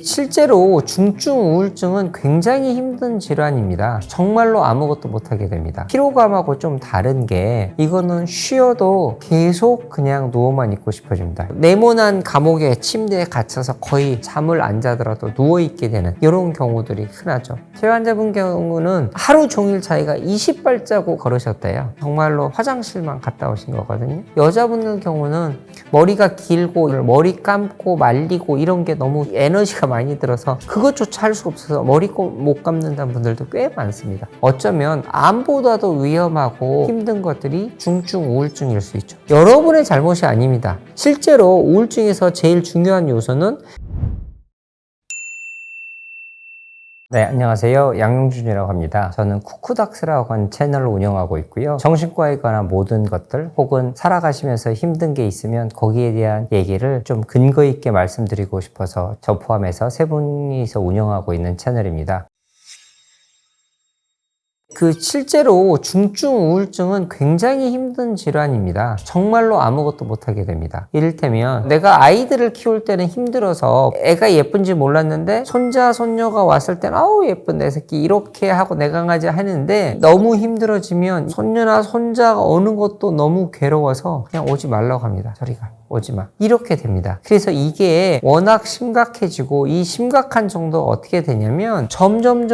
실제로 중증 우울증은 굉장히 힘든 질환입니다. 정말로 아무것도 못하게 됩니다. 피로감하고 좀 다른 게 이거는 쉬어도 계속 그냥 누워만 있고 싶어집니다. 네모난 감옥에 침대에 갇혀서 거의 잠을 안 자더라도 누워있게 되는 이런 경우들이 흔하죠. 제 환자분 경우는 하루 종일 자기가 20발자국 걸으셨대요. 정말로 화장실만 갔다 오신 거거든요. 여자분들 경우는 머리가 길고 머리 감고 말리고 이런 게 너무 에너지가 많이 들어서 그것조차 할 수 없어서 머리 못 감는다는 분들도 꽤 많습니다. 어쩌면 암보다도 위험하고 힘든 것들이 중증 우울증일 수 있죠. 여러분의 잘못이 아닙니다. 실제로 우울증에서 제일 중요한 요소는 네, 안녕하세요. 양용준이라고 합니다. 저는 쿠쿠닥스라고 하는 채널을 운영하고 있고요. 정신과에 관한 모든 것들 혹은 살아가시면서 힘든 게 있으면 거기에 대한 얘기를 좀 근거 있게 말씀드리고 싶어서 저 포함해서 세 분이서 운영하고 있는 채널입니다. 실제로 중증 우울증은 굉장히 힘든 질환입니다. 정말로 아무것도 못하게 됩니다. 이를테면 내가 아이들을 키울 때는 힘들어서 애가 예쁜지 몰랐는데 손자 손녀가 왔을 땐 아우 예쁜 내 새끼 이렇게 하고 내 강아지 하는데 너무 힘들어지면 손녀나 손자가 오는 것도 너무 괴로워서 그냥 오지 말라고 합니다. 저리가 오지 마. 이렇게 됩니다. 그래서 이게 워낙 심각해지고 이 심각한 정도가 어떻게 되냐면 점점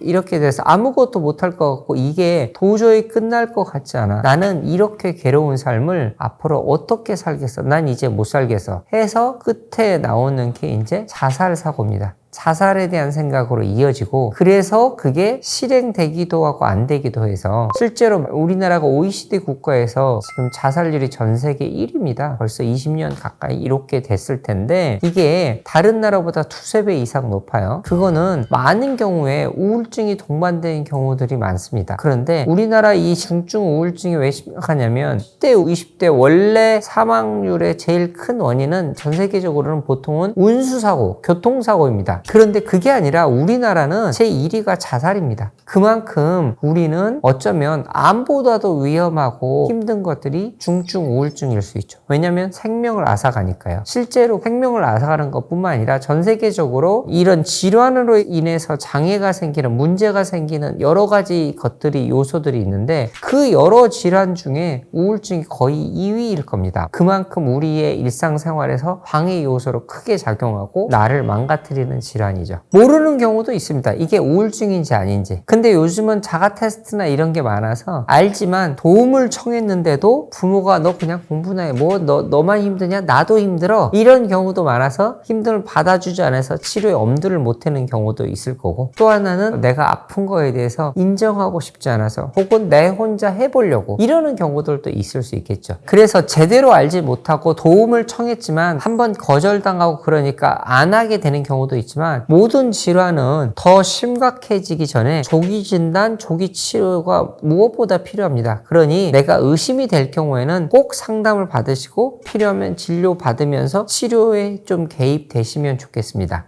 이렇게 돼서 아무것도 못할 것 같고 이게 도저히 끝날 것 같지 않아. 나는 이렇게 괴로운 삶을 앞으로 어떻게 살겠어? 난 이제 못 살겠어. 해서 끝에 나오는 게 이제 자살 사고입니다. 자살에 대한 생각으로 이어지고 그래서 그게 실행되기도 하고 안 되기도 해서 실제로 우리나라가 OECD 국가에서 지금 자살률이 전 세계 1위입니다. 벌써 20년 가까이 이렇게 됐을 텐데 이게 다른 나라보다 두세 배 이상 높아요. 그거는 많은 경우에 우울증이 동반되는 경우들이 많습니다. 그런데 우리나라 이 중증 우울증이 왜 심각하냐면 10대, 20대 원래 사망률의 제일 큰 원인은 전 세계적으로는 보통은 운수사고, 교통사고입니다. 그런데 그게 아니라 우리나라는 제1위가 자살입니다. 그만큼 우리는 어쩌면 암보다도 위험하고 힘든 것들이 중증 우울증일 수 있죠. 왜냐하면 생명을 앗아가니까요. 실제로 생명을 앗아가는 것뿐만 아니라 전 세계적으로 이런 질환으로 인해서 장애가 생기는 문제가 생기는 여러 가지 것들이 요소들이 있는데 그 여러 질환 중에 우울증이 거의 2위일 겁니다. 그만큼 우리의 일상생활에서 방해 요소로 크게 작용하고 나를 망가뜨리는 질환이죠. 모르는 경우도 있습니다. 이게 우울증인지 아닌지. 근데 요즘은 자가 테스트나 이런 게 많아서 알지만 도움을 청했는데도 부모가 너 그냥 공부나 해. 너만 힘드냐? 나도 힘들어. 이런 경우도 많아서 힘듦을 받아주지 않아서 치료에 엄두를 못 내는 경우도 있을 거고 또 하나는 내가 아픈 거에 대해서 인정하고 싶지 않아서 혹은 내 혼자 해보려고 이러는 경우들도 있을 수 있겠죠. 그래서 제대로 알지 못하고 도움을 청했지만 한번 거절당하고 그러니까 안 하게 되는 경우도 있지만 모든 질환은 더 심각해지기 전에 조기 진단, 조기 치료가 무엇보다 필요합니다. 그러니 내가 의심이 될 경우에는 꼭 상담을 받으시고 필요하면 진료 받으면서 치료에 좀 개입되시면 좋겠습니다.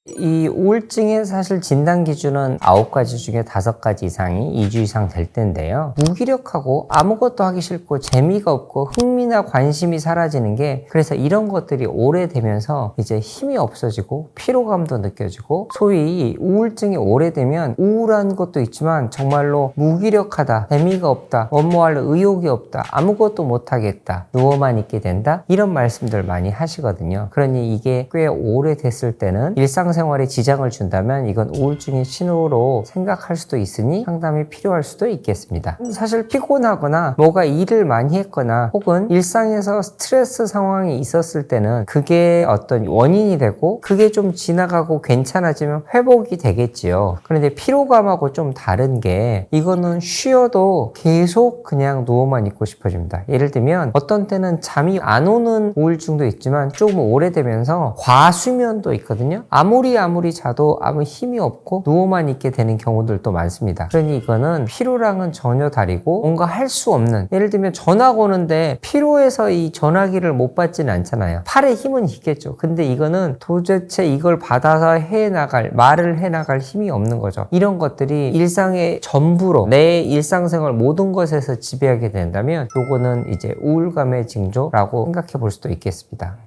이 우울증의 사실 진단 기준은 9가지 중에 5가지 이상이 2주 이상 될 텐데요. 무기력하고 아무것도 하기 싫고 재미가 없고 흥미나 관심이 사라지는 게 그래서 이런 것들이 오래되면서 이제 힘이 없어지고 피로감도 느껴지고 소위 우울증이 오래되면 우울한 것도 있지만 정말로 무기력하다, 재미가 없다, 업무할 의욕이 없다, 아무것도 못하겠다, 누워만 있게 된다 이런 말씀들 많이 하시거든요. 그러니 이게 꽤 오래됐을 때는 일상생활에 지장을 준다면 이건 우울증의 신호로 생각할 수도 있으니 상담이 필요할 수도 있겠습니다. 사실 피곤하거나 뭐가 일을 많이 했거나 혹은 일상에서 스트레스 상황이 있었을 때는 그게 어떤 원인이 되고 그게 좀 지나가고 괜찮아지면 회복이 되겠지요. 그런데 피로감하고 좀 다른 게 이거는 쉬어도 계속 그냥 누워만 있고 싶어집니다. 예를 들면 어떤 때는 잠이 안 오는 우울증도 있지만 조금 오래되면서 과수면도 있거든요. 아무리 자도 아무 힘이 없고 누워만 있게 되는 경우들도 많습니다. 그러니 이거는 피로랑은 전혀 다르고 뭔가 할 수 없는, 예를 들면 전화가 오는데 피로해서 이 전화기를 못 받지는 않잖아요. 팔에 힘은 있겠죠. 근데 이거는 도대체 이걸 받아서 말을 해나갈 힘이 없는 거죠. 이런 것들이 일상의 전부로 내 일상생활 모든 것에서 지배하게 된다면 요거는 이제 우울감의 징조라고 생각해 볼 수도 있겠습니다.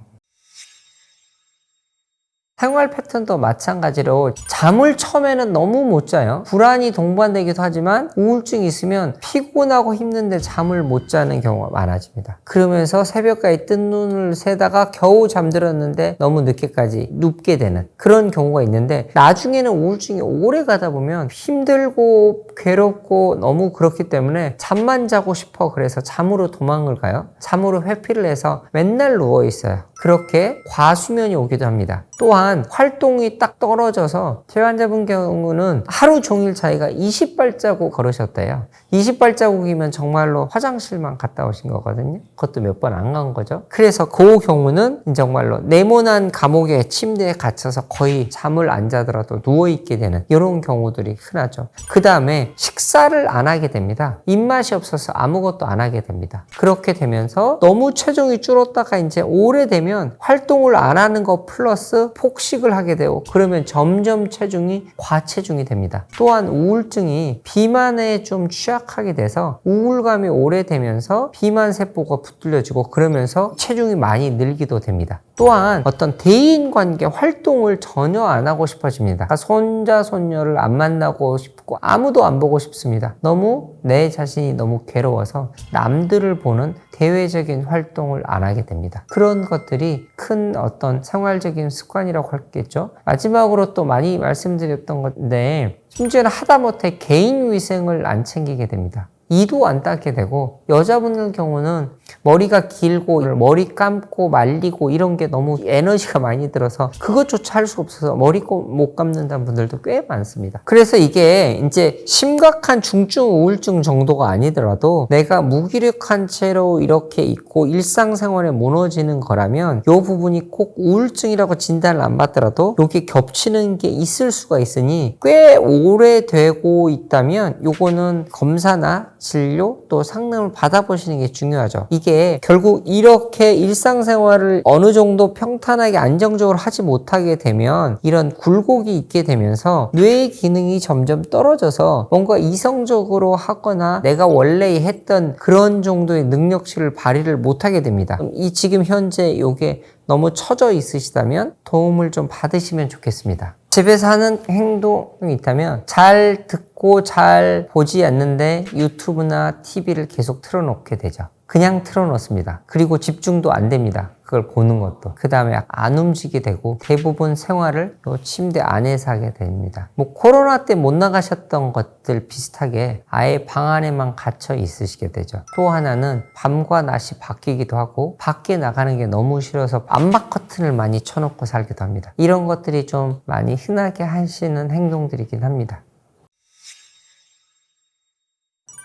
생활 패턴도 마찬가지로 잠을 처음에는 너무 못 자요. 불안이 동반되기도 하지만 우울증이 있으면 피곤하고 힘든데 잠을 못 자는 경우가 많아집니다. 그러면서 새벽까지 뜬 눈을 새다가 겨우 잠들었는데 너무 늦게까지 눕게 되는 그런 경우가 있는데, 나중에는 우울증이 오래 가다 보면 힘들고 괴롭고 너무 그렇기 때문에 잠만 자고 싶어, 그래서 잠으로 도망을 가요. 잠으로 회피를 해서 맨날 누워 있어요. 그렇게 과수면이 오기도 합니다. 또한 활동이 딱 떨어져서 제 환자분 경우는 하루 종일 자기가 20발자국 걸으셨대요. 20발자국이면 정말로 화장실만 갔다 오신 거거든요. 그것도 몇 번 안 간 거죠. 그래서 그 경우는 정말로 네모난 감옥의 침대에 갇혀서 거의 잠을 안 자더라도 누워있게 되는 이런 경우들이 흔하죠. 그 다음에 식사를 안 하게 됩니다. 입맛이 없어서 아무것도 안 하게 됩니다. 그렇게 되면서 너무 체중이 줄었다가 이제 오래되면 활동을 안 하는 거 플러스 폭식을 하게 되고, 그러면 점점 체중이 과체중이 됩니다. 또한 우울증이 비만에 좀 취약하게 돼서 우울감이 오래되면서 비만 세포가 붙들려지고, 그러면서 체중이 많이 늘기도 됩니다. 또한 어떤 대인관계 활동을 전혀 안 하고 싶어집니다. 손자 손녀를 안 만나고 싶고 아무도 안 보고 싶습니다. 너무 내 자신이 너무 괴로워서 남들을 보는 대외적인 활동을 안 하게 됩니다. 그런 것들이 큰 어떤 생활적인 습관이라고 할겠죠. 마지막으로 또 많이 말씀드렸던 건데, 심지어는 하다못해 개인 위생을 안 챙기게 됩니다. 이도 안 닦게 되고, 여자분들 경우는 머리가 길고 머리 감고 말리고 이런 게 너무 에너지가 많이 들어서 그것조차 할 수 없어서 머리 못 감는다는 분들도 꽤 많습니다. 그래서 이게 이제 심각한 중증 우울증 정도가 아니더라도 내가 무기력한 채로 이렇게 있고 일상생활에 무너지는 거라면 이 부분이 꼭 우울증이라고 진단을 안 받더라도 여기 겹치는 게 있을 수가 있으니, 꽤 오래되고 있다면 요거는 검사나 진료 또 상담을 받아보시는 게 중요하죠. 이게 결국 이렇게 일상생활을 어느 정도 평탄하게 안정적으로 하지 못하게 되면 이런 굴곡이 있게 되면서 뇌의 기능이 점점 떨어져서 뭔가 이성적으로 하거나 내가 원래 했던 그런 정도의 능력치를 발휘를 못하게 됩니다. 이 지금 현재 이게 너무 처져 있으시다면 도움을 좀 받으시면 좋겠습니다. 집에서 하는 행동이 있다면, 잘 듣고 잘 보지 않는데 유튜브나 TV를 계속 틀어놓게 되죠. 그냥 틀어놓습니다. 그리고 집중도 안 됩니다. 그걸 보는 것도. 그 다음에 안 움직이게 되고 대부분 생활을 침대 안에서 하게 됩니다. 코로나 때 못 나가셨던 것들 비슷하게 아예 방 안에만 갇혀 있으시게 되죠. 또 하나는 밤과 낮이 바뀌기도 하고 밖에 나가는 게 너무 싫어서 암막 커튼을 많이 쳐놓고 살기도 합니다. 이런 것들이 좀 많이 흔하게 하시는 행동들이긴 합니다.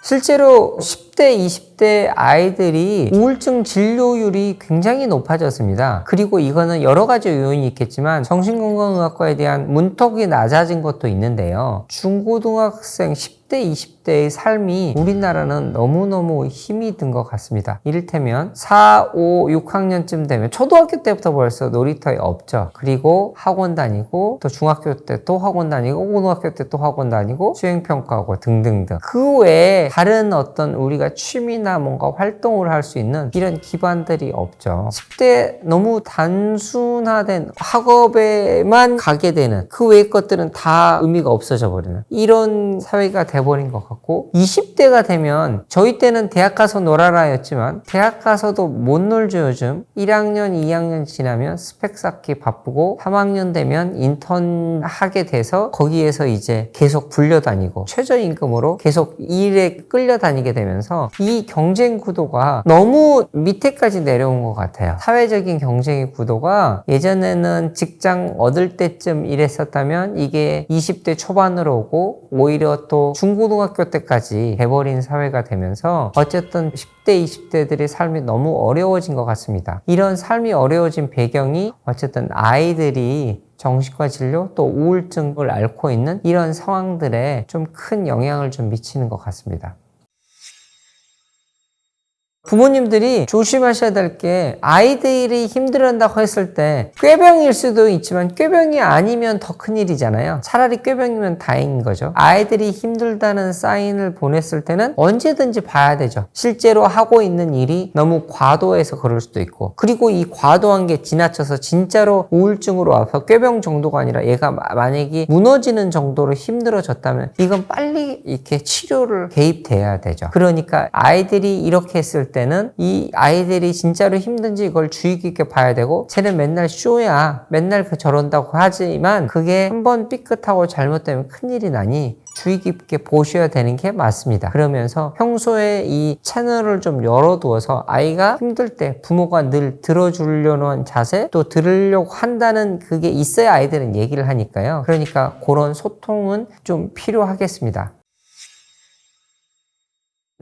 실제로 10대, 20대 아이들이 우울증 진료율이 굉장히 높아졌습니다. 그리고 이거는 여러 가지 요인이 있겠지만 정신건강의학과에 대한 문턱이 낮아진 것도 있는데요. 중고등학생 10대, 20대의 삶이 우리나라는 너무너무 힘이 든 것 같습니다. 이를테면 4, 5, 6학년쯤 되면 초등학교 때부터 벌써 놀이터에 없죠. 그리고 학원 다니고 또 중학교 때 또 학원 다니고 고등학교 때 또 학원 다니고 수행평가하고 등등등. 그 외에 다른 어떤 우리가 취미나 뭔가 활동을 할 수 있는 이런 기반들이 없죠. 10대 너무 단순화된 학업에만 가게 되는, 그 외의 것들은 다 의미가 없어져 버리는 이런 사회가 돼버린 것 같고, 20대가 되면 저희 때는 대학 가서 놀아라 였지만 대학 가서도 못 놀죠. 요즘 1학년 2학년 지나면 스펙 쌓기 바쁘고 3학년 되면 인턴 하게 돼서 거기에서 이제 계속 불려다니고 최저임금으로 계속 일에 끌려다니게 되면서 이 경쟁 구도가 너무 밑에까지 내려온 것 같아요. 사회적인 경쟁의 구도가 예전에는 직장 얻을 때쯤 일했었다면 이게 20대 초반으로 오고 오히려 또 중고등학교 때까지 돼버린 사회가 되면서 어쨌든 10대, 20대들의 삶이 너무 어려워진 것 같습니다. 이런 삶이 어려워진 배경이 어쨌든 아이들이 정신과 진료 또 우울증을 앓고 있는 이런 상황들에 좀 큰 영향을 좀 미치는 것 같습니다. 부모님들이 조심하셔야 될 게 아이들이 힘들어한다고 했을 때 꾀병일 수도 있지만 꾀병이 아니면 더 큰일이잖아요. 차라리 꾀병이면 다행인 거죠. 아이들이 힘들다는 사인을 보냈을 때는 언제든지 봐야 되죠. 실제로 하고 있는 일이 너무 과도해서 그럴 수도 있고, 그리고 이 과도한 게 지나쳐서 진짜로 우울증으로 와서 꾀병 정도가 아니라 얘가 만약에 무너지는 정도로 힘들어졌다면 이건 빨리 이렇게 치료를 개입돼야 되죠. 그러니까 아이들이 이렇게 했을 때는 이 아이들이 진짜로 힘든지 이걸 주의 깊게 봐야 되고, 쟤는 맨날 쇼야, 맨날 저런다고 하지만 그게 한번 삐끗하고 잘못되면 큰일이 나니 주의 깊게 보셔야 되는 게 맞습니다. 그러면서 평소에 이 채널을 좀 열어두어서 아이가 힘들 때 부모가 늘 들어주려는 자세, 또 들으려고 한다는 그게 있어야 아이들은 얘기를 하니까요. 그러니까 그런 소통은 좀 필요하겠습니다.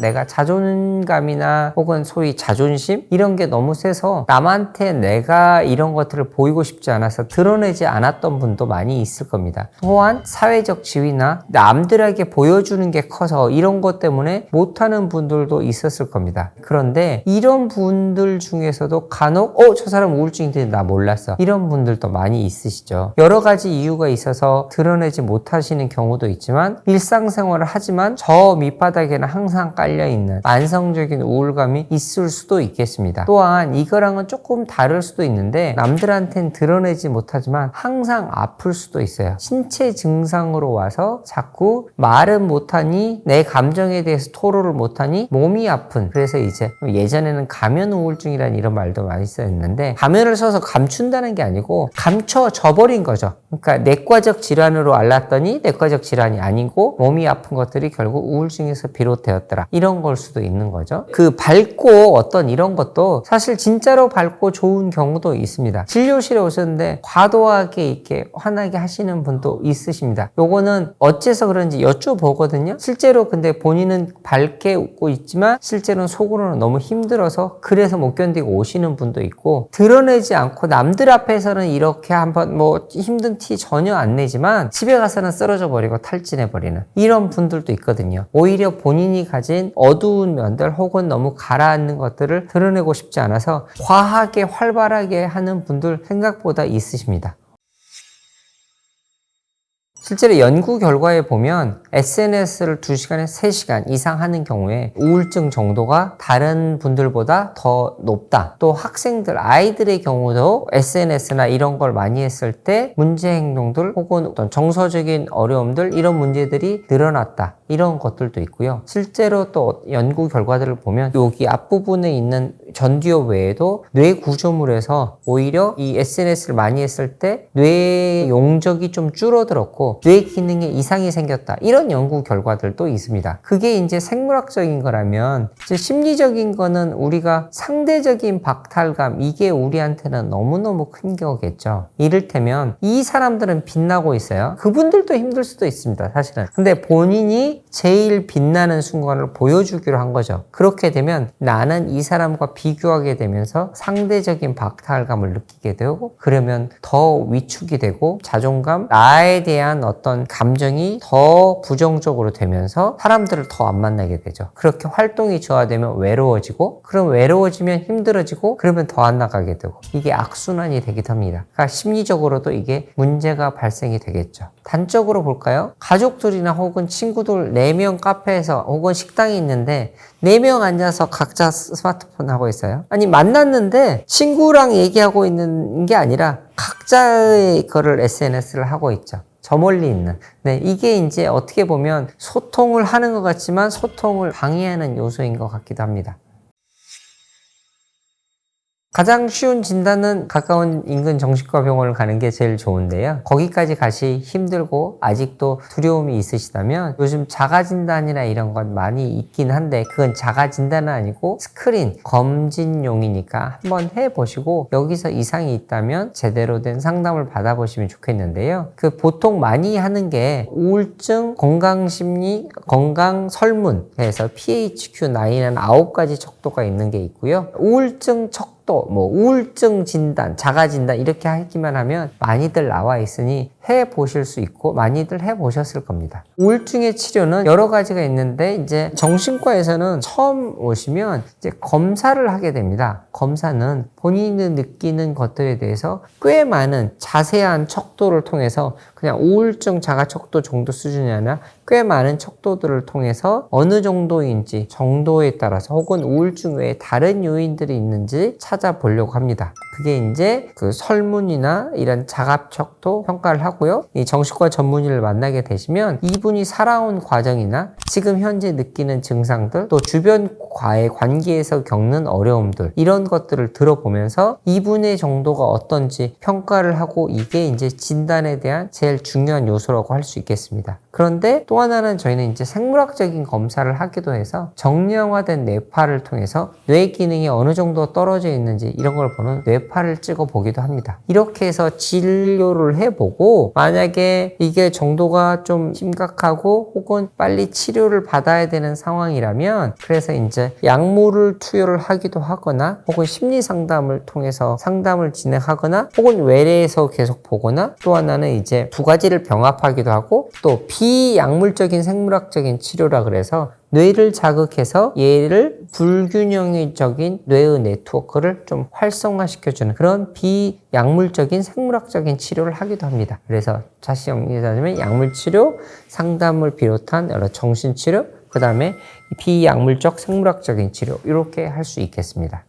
내가 자존감이나 혹은 소위 자존심 이런 게 너무 세서 남한테 내가 이런 것들을 보이고 싶지 않아서 드러내지 않았던 분도 많이 있을 겁니다. 또한 사회적 지위나 남들에게 보여주는 게 커서 이런 것 때문에 못하는 분들도 있었을 겁니다. 그런데 이런 분들 중에서도 간혹 저 사람 우울증인데 나 몰랐어, 이런 분들도 많이 있으시죠. 여러 가지 이유가 있어서 드러내지 못하시는 경우도 있지만 일상생활을 하지만 저 밑바닥에는 항상 깔려있는 만성적인 우울감이 있을 수도 있겠습니다. 또한 이거랑은 조금 다를 수도 있는데 남들한테는 드러내지 못하지만 항상 아플 수도 있어요. 신체 증상으로 와서 자꾸 말은 못하니, 내 감정에 대해서 토로를 못하니 몸이 아픈, 그래서 이제 예전에는 가면 우울증이라는 이런 말도 많이 쓰였는데, 가면을 써서 감춘다는 게 아니고 감춰져 버린 거죠. 그러니까 내과적 질환으로 알았더니 내과적 질환이 아니고 몸이 아픈 것들이 결국 우울증에서 비롯되었더라, 이런 걸 수도 있는 거죠. 그 밝고 어떤 이런 것도 사실 진짜로 밝고 좋은 경우도 있습니다. 진료실에 오셨는데 과도하게 이렇게 화나게 하시는 분도 있으십니다. 요거는 어째서 그런지 여쭤보거든요. 실제로 근데 본인은 밝게 웃고 있지만 실제로는 속으로는 너무 힘들어서 그래서 못 견디고 오시는 분도 있고, 드러내지 않고 남들 앞에서는 이렇게 한번 힘든 티 전혀 안 내지만 집에 가서는 쓰러져 버리고 탈진해 버리는 이런 분들도 있거든요. 오히려 본인이 가진 어두운 면들 혹은 너무 가라앉는 것들을 드러내고 싶지 않아서 과하게 활발하게 하는 분들 생각보다 있으십니다. 실제로 연구 결과에 보면 SNS를 2시간에 3시간 이상 하는 경우에 우울증 정도가 다른 분들보다 더 높다. 또 학생들, 아이들의 경우도 SNS나 이런 걸 많이 했을 때 문제 행동들 혹은 어떤 정서적인 어려움들, 이런 문제들이 늘어났다, 이런 것들도 있고요. 실제로 또 연구 결과들을 보면 여기 앞부분에 있는 전두엽 외에도 뇌 구조물에서 오히려 이 SNS를 많이 했을 때 뇌의 용적이 좀 줄어들었고 뇌 기능에 이상이 생겼다, 이런 연구 결과들도 있습니다. 그게 이제 생물학적인 거라면 이제 심리적인 거는 우리가 상대적인 박탈감, 이게 우리한테는 너무너무 큰 거겠죠. 이를테면 이 사람들은 빛나고 있어요. 그분들도 힘들 수도 있습니다, 사실은. 근데 본인이 제일 빛나는 순간을 보여주기로 한 거죠. 그렇게 되면 나는 이 사람과 비교하게 되면서 상대적인 박탈감을 느끼게 되고, 그러면 더 위축이 되고 자존감, 나에 대한 어떤 감정이 더 부정적으로 되면서 사람들을 더 안 만나게 되죠. 그렇게 활동이 저하되면 외로워지고, 그럼 외로워지면 힘들어지고, 그러면 더 안 나가게 되고, 이게 악순환이 되기도 합니다. 그러니까 심리적으로도 이게 문제가 발생이 되겠죠. 단적으로 볼까요? 가족들이나 혹은 친구들 4명 카페에서 혹은 식당에 있는데 4명 앉아서 각자 스마트폰 하고 있어요. 아니, 만났는데 친구랑 얘기하고 있는 게 아니라 각자의 거를 SNS를 하고 있죠. 저 멀리 있는. 네, 이게 이제 어떻게 보면 소통을 하는 것 같지만 소통을 방해하는 요소인 것 같기도 합니다. 가장 쉬운 진단은 가까운 인근 정신과 병원을 가는 게 제일 좋은데요. 거기까지 가시 힘들고 아직도 두려움이 있으시다면 요즘 자가진단이나 이런 건 많이 있긴 한데 그건 자가진단은 아니고 스크린, 검진용이니까 한번 해보시고 여기서 이상이 있다면 제대로 된 상담을 받아보시면 좋겠는데요. 그 보통 많이 하는 게 우울증, 건강심리, 건강설문에서 PHQ-9은 9가지 척도가 있는 게 있고요. 우울증 척도, 우울증 진단, 자가 진단 이렇게 하기만 하면 많이들 나와 있으니 해보실 수 있고 많이들 해보셨을 겁니다. 우울증의 치료는 여러 가지가 있는데 이제 정신과에서는 처음 오시면 이제 검사를 하게 됩니다. 검사는 본인이 느끼는 것들에 대해서 꽤 많은 자세한 척도를 통해서 그냥 우울증 자가척도 정도 수준이 아니라 꽤 많은 척도들을 통해서 어느 정도인지 정도에 따라서 혹은 우울증 외에 다른 요인들이 있는지 찾아보려고 합니다. 그게 이제 그 설문이나 이런 자가척도 평가를 하고요. 이 정신과 전문의를 만나게 되시면 이분이 살아온 과정이나 지금 현재 느끼는 증상들 또 주변과의 관계에서 겪는 어려움들 이런 것들을 들어보면서 이분의 정도가 어떤지 평가를 하고 이게 이제 진단에 대한 제일 중요한 요소라고 할 수 있겠습니다. 그런데 또 하나는 저희는 이제 생물학적인 검사를 하기도 해서 정량화된 뇌파를 통해서 뇌 기능이 어느 정도 떨어져 있는지 이런 걸 보는 뇌파를 찍어 보기도 합니다. 이렇게 해서 진료를 해보고 만약에 이게 정도가 좀 심각하고 혹은 빨리 치료를 받아야 되는 상황이라면 그래서 이제 약물을 투여를 하기도 하거나 혹은 심리 상담을 통해서 상담을 진행하거나 혹은 외래에서 계속 보거나 또 하나는 이제 두 가지를 병합하기도 하고 또 비약물적인 생물학적인 치료라 그래서 뇌를 자극해서 얘를 불균형적인 뇌의 네트워크를 좀 활성화시켜주는 그런 비약물적인 생물학적인 치료를 하기도 합니다. 그래서 다시 정리하자면 약물치료, 상담을 비롯한 여러 정신치료, 그 다음에 비약물적 생물학적인 치료 이렇게 할 수 있겠습니다.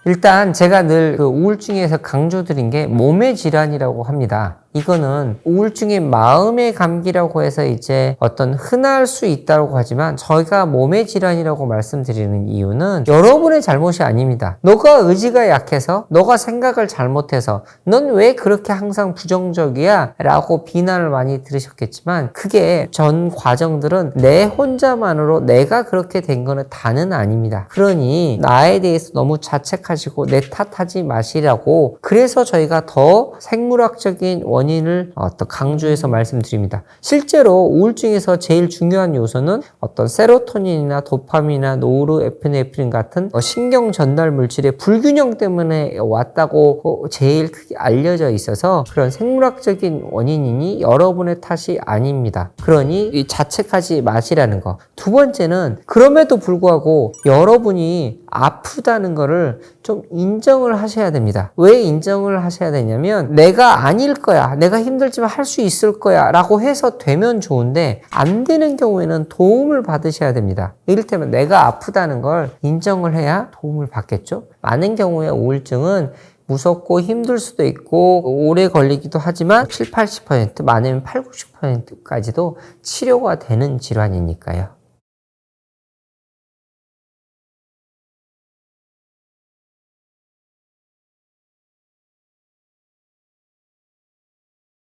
일단 제가 늘 그 우울증에서 강조드린 게 몸의 질환이라고 합니다. 이거는 우울증의 마음의 감기라고 해서 이제 어떤 흔할 수 있다고 하지만 저희가 몸의 질환이라고 말씀드리는 이유는 여러분의 잘못이 아닙니다. 너가 의지가 약해서 너가 생각을 잘못해서 넌 왜 그렇게 항상 부정적이야? 라고 비난을 많이 들으셨겠지만 그게 전 과정들은 내 혼자만으로 내가 그렇게 된 거는 다는 아닙니다. 그러니 나에 대해서 너무 자책하시고 내 탓하지 마시라고 그래서 저희가 더 생물학적인 원인을 강조해서 말씀드립니다. 실제로 우울증에서 제일 중요한 요소는 어떤 세로토닌이나 도파민이나 노르에피네프린 같은 신경 전달 물질의 불균형 때문에 왔다고 제일 크게 알려져 있어서 그런 생물학적인 원인이니 여러분의 탓이 아닙니다. 그러니 자책하지 마시라는 거. 두 번째는 그럼에도 불구하고 여러분이 아프다는 거를 좀 인정을 하셔야 됩니다. 왜 인정을 하셔야 되냐면 내가 아닐 거야. 내가 힘들지만 할 수 있을 거야 라고 해서 되면 좋은데 안 되는 경우에는 도움을 받으셔야 됩니다. 이를테면 내가 아프다는 걸 인정을 해야 도움을 받겠죠. 많은 경우에 우울증은 무섭고 힘들 수도 있고 오래 걸리기도 하지만 7, 80% 많으면 8, 90%까지도 치료가 되는 질환이니까요.